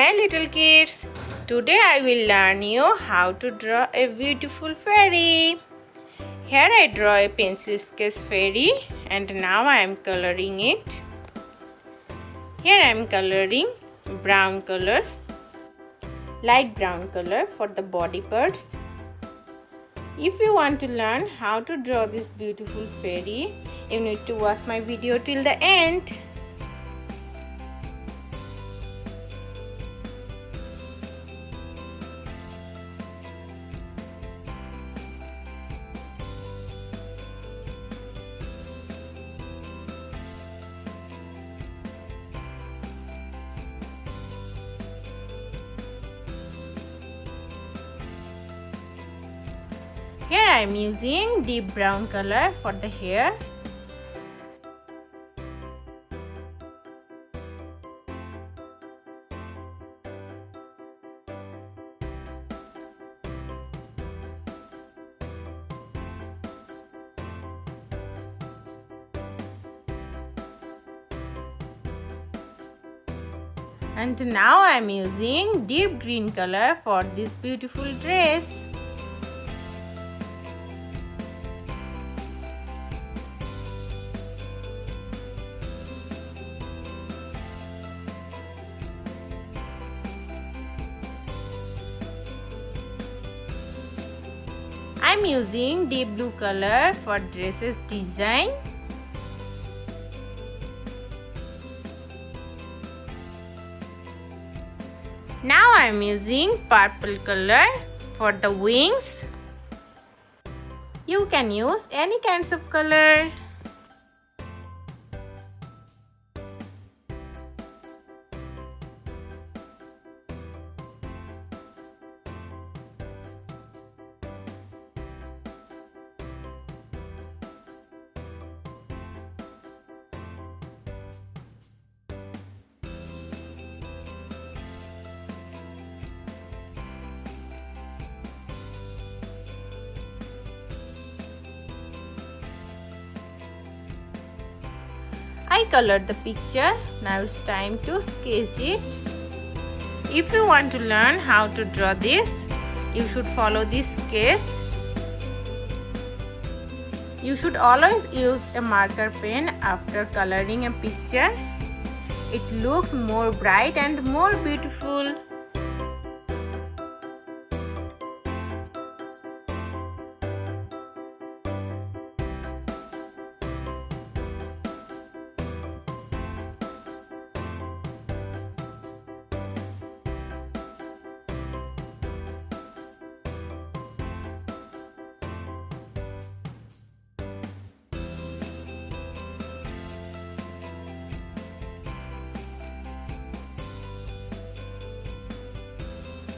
Hey little kids, today I will learn you how to draw a beautiful fairy. Here I draw a pencil sketch fairy and now I am coloring it. Here I am coloring brown color, light brown color for the body parts. If you want to learn how to draw this beautiful fairy, you need to watch my video till the end. Here I am using deep brown color for the hair. And now I am using deep green color for this beautiful dress. I'm using deep blue color for dresses design. Now I'm using purple color for the wings. You can use any kinds of color. I colored the picture, now it's time to sketch it. If you want to learn how to draw this, you should follow this sketch. You should always use a marker pen after coloring a picture. It looks more bright and more beautiful.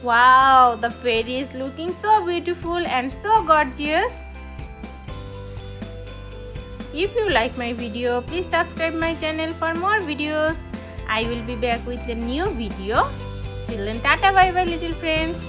Wow, the fairy is looking so beautiful and so gorgeous. If you like my video, please subscribe my channel for more videos. I will be back with a new video. Till then, tata bye bye little friends.